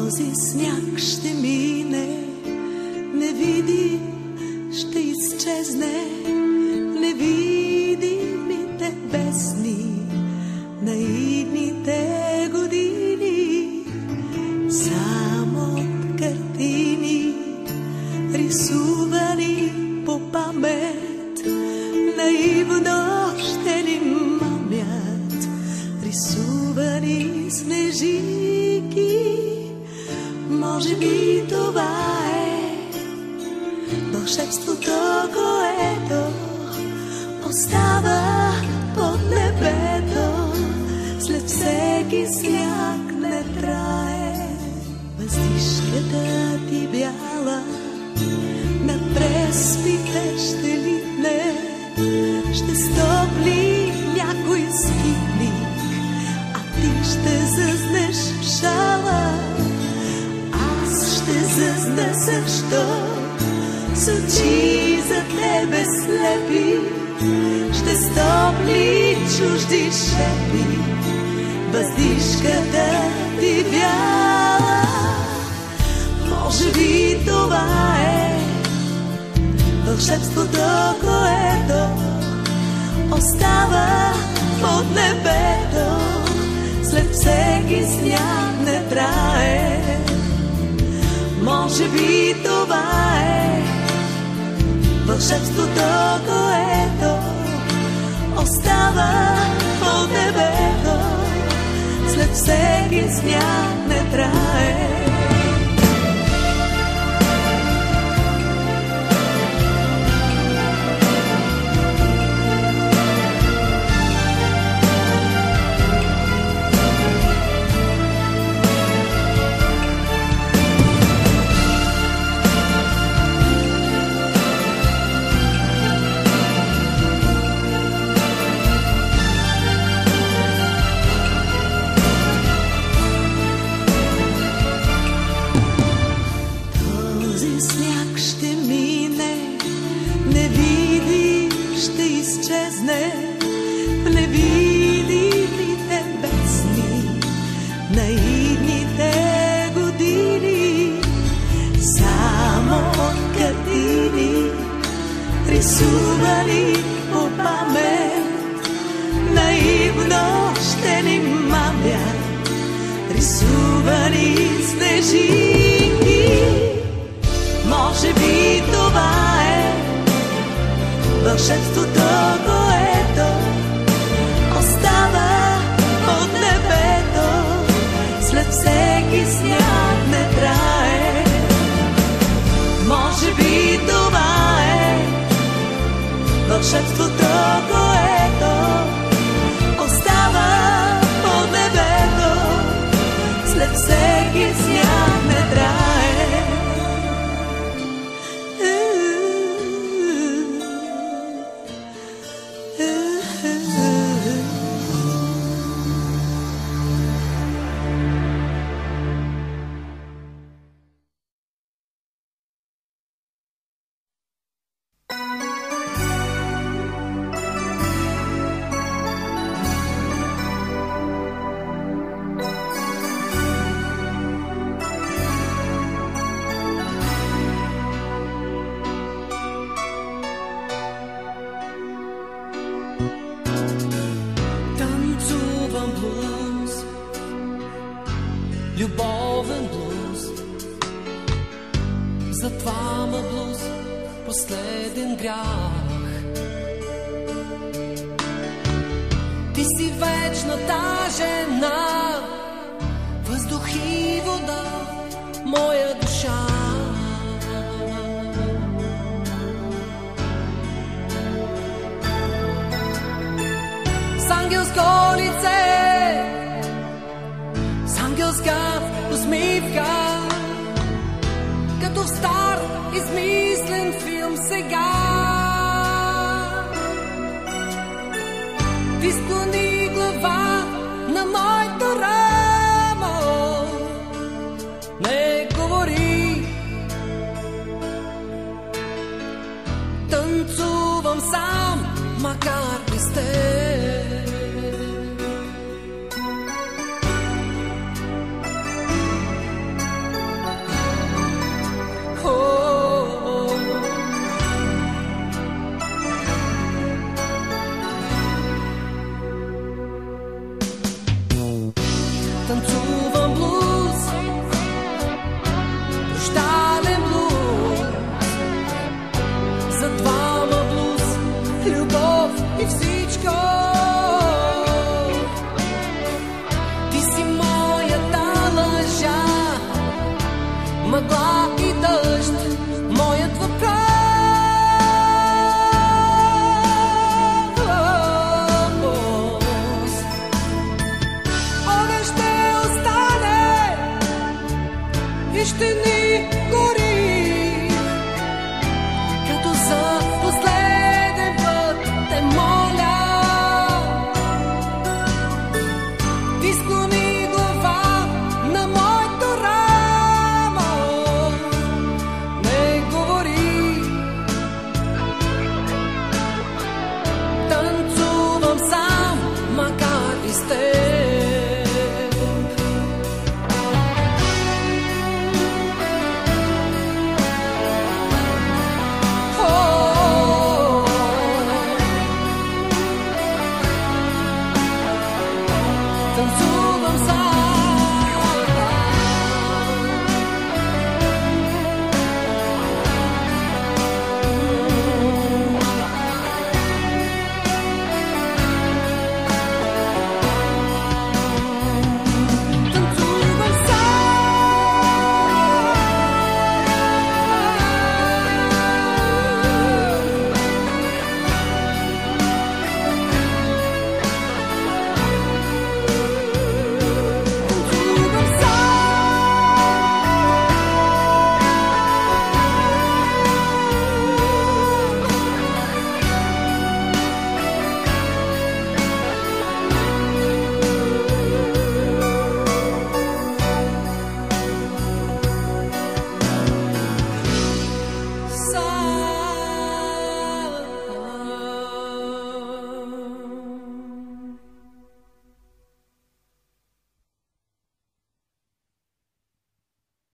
Този сняг ще мине, невидим ще изчезне, невидимите песни на идните години. Само от картини, рисувани по памет, наивно ще ни мамят рисувани снежинки. Може би това е вълшебството, което остава под небето. След всеки сняг не трае. Въздишката ти бяла над преспите ще литне, ще стопли някой скитник, а ти ще зъзнеш в шала. Аз ще зъзна също с очи за тебе слепи, ще стопли чужди шепи въздишката ти бяла. Може би това е вълшебството, което остава под небето. След всеки сняг не трае. Може би това е вълшебството, което остава под небето. След всеки сняг не трае. Невидимите песни на идните години. Само от картини, рисувани по памет, наивно ще ни мамят рисувани снежинки. Може би това е вълшебството, което остава под небето. След всеки сняг не трае. Може би това е вълшебството, което остава под небето. След всеки сняг не трае. Любовен блуз, за двама блуз, последен грях. Ти си вечната жена, въздух и вода, моя душа. С ангелско лице, с ангелска усмивка, като в стар измислен филм сега. Ти склони глава на моето рамо, не говори. Танцувам сам, макар и с теб. танцувам блуз, прощален блуз, за двама блуз, любов и всичко. Ти си моята лъжа, мъгла и дъжд, моят въпрос. Огън ще остане и ще ни